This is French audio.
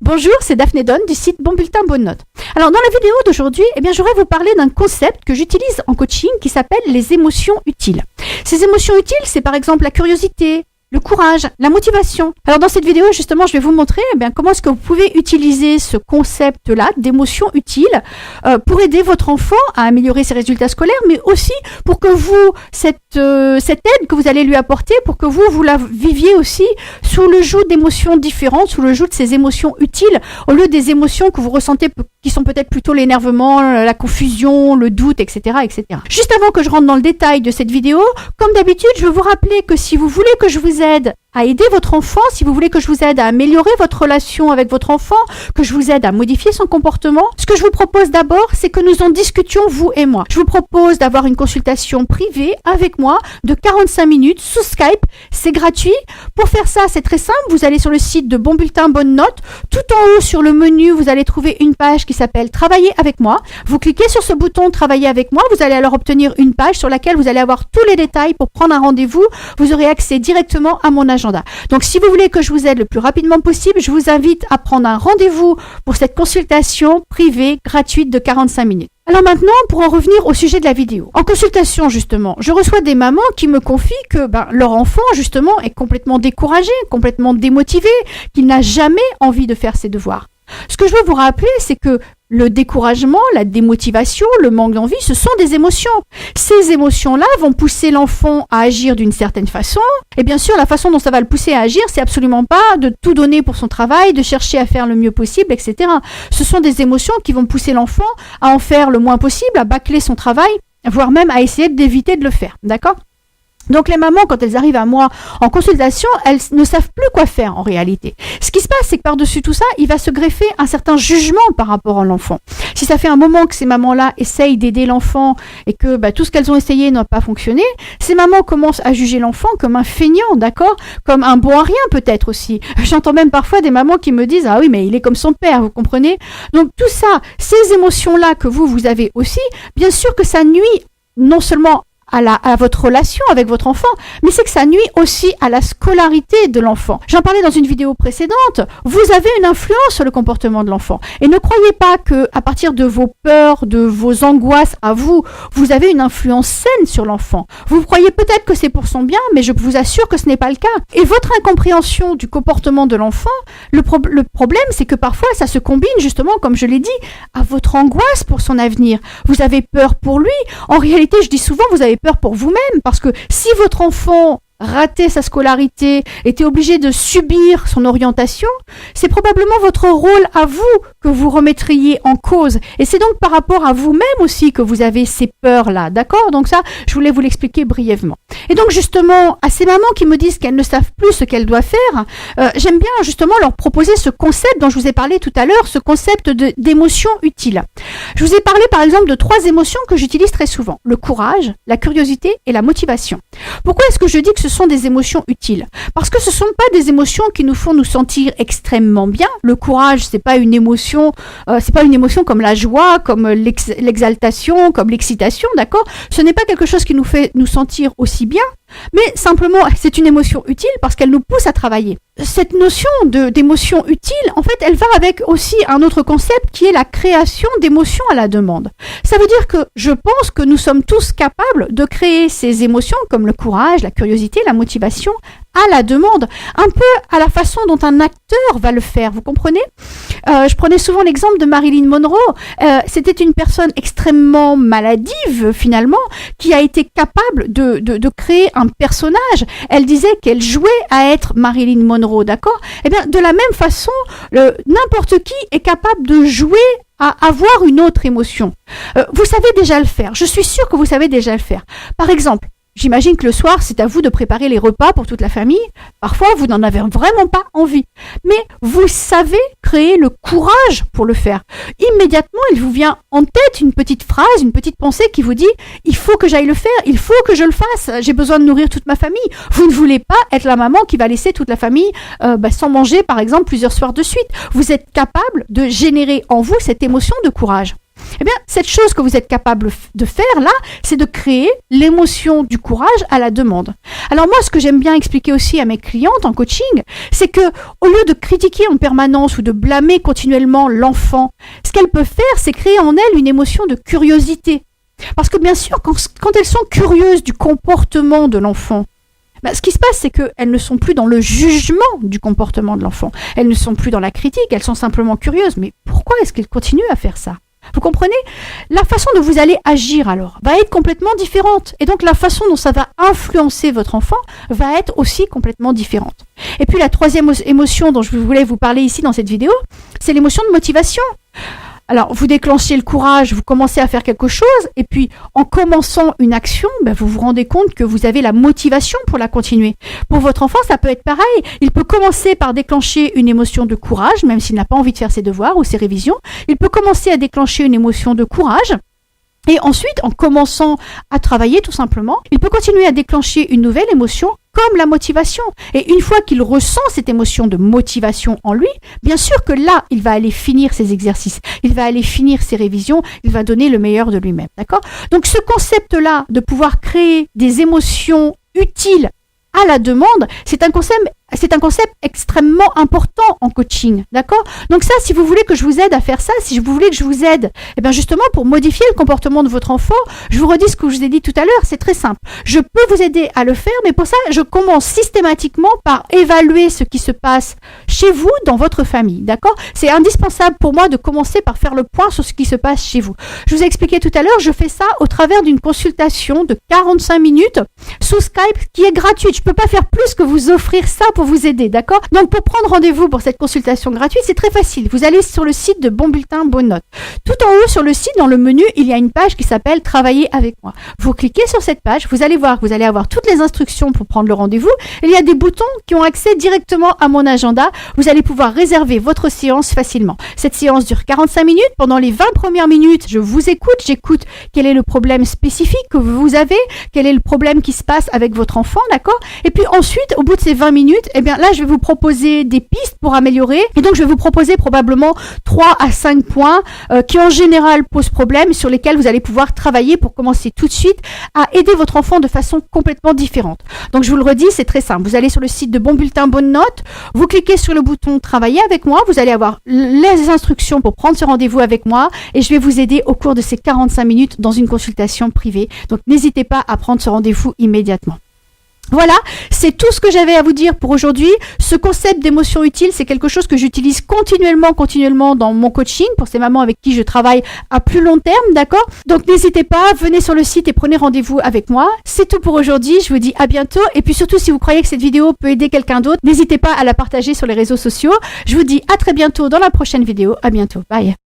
Bonjour, c'est Daphné Donne du site Bon Bulletin Bonne Note. Alors dans la vidéo d'aujourd'hui, j'aurais vous parler d'un concept que j'utilise en coaching qui s'appelle les émotions utiles. Ces émotions utiles, c'est par exemple la curiosité, le courage, la motivation. Alors dans cette vidéo, justement, je vais vous montrer comment est-ce que vous pouvez utiliser ce concept-là d'émotions utiles pour aider votre enfant à améliorer ses résultats scolaires, mais aussi pour que vous, cette aide que vous allez lui apporter, pour que vous la viviez aussi sous le joug d'émotions différentes, sous le joug de ces émotions utiles, au lieu des émotions que vous ressentez qui sont peut-être plutôt l'énervement, la confusion, le doute, etc., etc. Juste avant que je rentre dans le détail de cette vidéo, comme d'habitude, je veux vous rappeler que si vous voulez que je vous aide à aider votre enfant, si vous voulez que je vous aide à améliorer votre relation avec votre enfant, que je vous aide à modifier son comportement, ce que je vous propose d'abord, c'est que nous en discutions, vous et moi. Je vous propose d'avoir une consultation privée avec moi de 45 minutes sous Skype. C'est gratuit. Pour faire ça, c'est très simple. Vous allez sur le site de Bon Bulletin Bonne Note. Tout en haut sur le menu, vous allez trouver une page qui s'appelle Travailler avec moi. Vous cliquez sur ce bouton Travailler avec moi. Vous allez alors obtenir une page sur laquelle vous allez avoir tous les détails pour prendre un rendez-vous. Vous aurez accès directement à mon agenda. Donc si vous voulez que je vous aide le plus rapidement possible, je vous invite à prendre un rendez-vous pour cette consultation privée gratuite de 45 minutes. Alors maintenant, pour en revenir au sujet de la vidéo. En consultation, justement, je reçois des mamans qui me confient que leur enfant, justement, est complètement découragé, complètement démotivé, qu'il n'a jamais envie de faire ses devoirs. Ce que je veux vous rappeler, c'est que le découragement, la démotivation, le manque d'envie, ce sont des émotions. Ces émotions-là vont pousser l'enfant à agir d'une certaine façon. Et bien sûr, la façon dont ça va le pousser à agir, c'est absolument pas de tout donner pour son travail, de chercher à faire le mieux possible, etc. Ce sont des émotions qui vont pousser l'enfant à en faire le moins possible, à bâcler son travail, voire même à essayer d'éviter de le faire. D'accord ? Donc les mamans, quand elles arrivent à moi en consultation, elles ne savent plus quoi faire en réalité. Ce qui se passe, c'est que par-dessus tout ça, il va se greffer un certain jugement par rapport à l'enfant. Si ça fait un moment que ces mamans-là essayent d'aider l'enfant et que tout ce qu'elles ont essayé n'a pas fonctionné, ces mamans commencent à juger l'enfant comme un feignant, d'accord ? Comme un bon à rien peut-être aussi. J'entends même parfois des mamans qui me disent « Ah oui, mais il est comme son père, vous comprenez ?» Donc tout ça, ces émotions-là que vous avez aussi, bien sûr que ça nuit non seulement à votre relation avec votre enfant, mais c'est que ça nuit aussi à la scolarité de l'enfant. J'en parlais dans une vidéo précédente, vous avez une influence sur le comportement de l'enfant. Et ne croyez pas que à partir de vos peurs, de vos angoisses à vous, vous avez une influence saine sur l'enfant. Vous croyez peut-être que c'est pour son bien, mais je vous assure que ce n'est pas le cas. Et votre incompréhension du comportement de l'enfant, le problème, c'est que parfois ça se combine justement, comme je l'ai dit, à votre angoisse pour son avenir. Vous avez peur pour lui. En réalité, je dis souvent, vous avez peur pour vous-même, parce que si votre enfant ratait sa scolarité, était obligé de subir son orientation, c'est probablement votre rôle à vous que vous remettriez en cause. Et c'est donc par rapport à vous-même aussi que vous avez ces peurs-là, d'accord ? Donc ça, je voulais vous l'expliquer brièvement. Et donc justement, à ces mamans qui me disent qu'elles ne savent plus ce qu'elles doivent faire, j'aime bien justement leur proposer ce concept dont je vous ai parlé tout à l'heure, ce concept d'émotions utiles. Je vous ai parlé par exemple de 3 émotions que j'utilise très souvent. Le courage, la curiosité et la motivation. Pourquoi est-ce que je dis que ce sont des émotions utiles ? Parce que ce ne sont pas des émotions qui nous font nous sentir extrêmement bien. Le courage, c'est pas une émotion comme la joie, comme l'exaltation, comme l'excitation, d'accord ? Ce n'est pas quelque chose qui nous fait nous sentir aussi bien, mais simplement c'est une émotion utile parce qu'elle nous pousse à travailler. Cette notion d'émotion utile, en fait, elle va avec aussi un autre concept qui est la création d'émotions à la demande. Ça veut dire que je pense que nous sommes tous capables de créer ces émotions comme le courage, la curiosité, la motivation à la demande, un peu à la façon dont un acteur va le faire, vous comprenez ? Je prenais souvent l'exemple de Marilyn Monroe. C'était une personne extrêmement maladive, finalement, qui a été capable de créer un personnage. Elle disait qu'elle jouait à être Marilyn Monroe, d'accord ? Eh bien, de la même façon, n'importe qui est capable de jouer à avoir une autre émotion. Vous savez déjà le faire. Je suis sûre que vous savez déjà le faire. Par exemple, j'imagine que le soir, c'est à vous de préparer les repas pour toute la famille. Parfois, vous n'en avez vraiment pas envie. Mais vous savez créer le courage pour le faire. Immédiatement, il vous vient en tête une petite phrase, une petite pensée qui vous dit « Il faut que j'aille le faire, il faut que je le fasse, j'ai besoin de nourrir toute ma famille. » Vous ne voulez pas être la maman qui va laisser toute la famille sans manger, par exemple, plusieurs soirs de suite. Vous êtes capable de générer en vous cette émotion de courage. Eh bien, cette chose que vous êtes capable de faire là, c'est de créer l'émotion du courage à la demande. Alors moi, ce que j'aime bien expliquer aussi à mes clientes en coaching, c'est que au lieu de critiquer en permanence ou de blâmer continuellement l'enfant, ce qu'elle peut faire, c'est créer en elle une émotion de curiosité. Parce que bien sûr, quand elles sont curieuses du comportement de l'enfant, ce qui se passe, c'est qu'elles ne sont plus dans le jugement du comportement de l'enfant. Elles ne sont plus dans la critique, elles sont simplement curieuses. Mais pourquoi est-ce qu'elles continuent à faire ça ? Vous comprenez ? La façon dont vous allez agir alors va être complètement différente. Et donc la façon dont ça va influencer votre enfant va être aussi complètement différente. Et puis la troisième émotion dont je voulais vous parler ici dans cette vidéo, c'est l'émotion de motivation. Alors, vous déclenchez le courage, vous commencez à faire quelque chose, et puis en commençant une action, vous vous rendez compte que vous avez la motivation pour la continuer. Pour votre enfant, ça peut être pareil. Il peut commencer par déclencher une émotion de courage, même s'il n'a pas envie de faire ses devoirs ou ses révisions. Il peut commencer à déclencher une émotion de courage. Et ensuite, en commençant à travailler tout simplement, il peut continuer à déclencher une nouvelle émotion comme la motivation. Et une fois qu'il ressent cette émotion de motivation en lui, bien sûr que là, il va aller finir ses exercices, il va aller finir ses révisions, il va donner le meilleur de lui-même. D'accord ? Donc ce concept-là de pouvoir créer des émotions utiles à la demande, c'est un concept extrêmement important en coaching, d'accord ? Donc ça, si vous voulez que je vous aide à faire ça, si vous voulez que je vous aide, justement pour modifier le comportement de votre enfant, je vous redis ce que je vous ai dit tout à l'heure, c'est très simple. Je peux vous aider à le faire, mais pour ça, je commence systématiquement par évaluer ce qui se passe chez vous, dans votre famille, d'accord ? C'est indispensable pour moi de commencer par faire le point sur ce qui se passe chez vous. Je vous ai expliqué tout à l'heure, je fais ça au travers d'une consultation de 45 minutes sous Skype qui est gratuite. Je peux pas faire plus que vous offrir ça pour vous aider, d'accord ? Donc pour prendre rendez-vous pour cette consultation gratuite, c'est très facile. Vous allez sur le site de Bon Bulletin, Bonne Note. Tout en haut sur le site, dans le menu, il y a une page qui s'appelle Travailler avec moi. Vous cliquez sur cette page, vous allez voir, vous allez avoir toutes les instructions pour prendre le rendez-vous. Il y a des boutons qui ont accès directement à mon agenda. Vous allez pouvoir réserver votre séance facilement. Cette séance dure 45 minutes. Pendant les 20 premières minutes, je vous écoute, j'écoute quel est le problème spécifique que vous avez, quel est le problème qui se passe avec votre enfant, d'accord ? Et puis ensuite, au bout de ces 20 minutes, là, je vais vous proposer des pistes pour améliorer. Et donc, je vais vous proposer probablement 3 à 5 points qui, en général, posent problème, sur lesquels vous allez pouvoir travailler pour commencer tout de suite à aider votre enfant de façon complètement différente. Donc, je vous le redis, c'est très simple. Vous allez sur le site de Bon Bulletin, Bonne Note. Vous cliquez sur le bouton Travailler avec moi. Vous allez avoir les instructions pour prendre ce rendez-vous avec moi. Et je vais vous aider au cours de ces 45 minutes dans une consultation privée. Donc, n'hésitez pas à prendre ce rendez-vous immédiatement. Voilà, c'est tout ce que j'avais à vous dire pour aujourd'hui. Ce concept d'émotion utile, c'est quelque chose que j'utilise continuellement dans mon coaching pour ces mamans avec qui je travaille à plus long terme, d'accord ? Donc n'hésitez pas, venez sur le site et prenez rendez-vous avec moi. C'est tout pour aujourd'hui, je vous dis à bientôt. Et puis surtout, si vous croyez que cette vidéo peut aider quelqu'un d'autre, n'hésitez pas à la partager sur les réseaux sociaux. Je vous dis à très bientôt dans la prochaine vidéo. À bientôt, bye.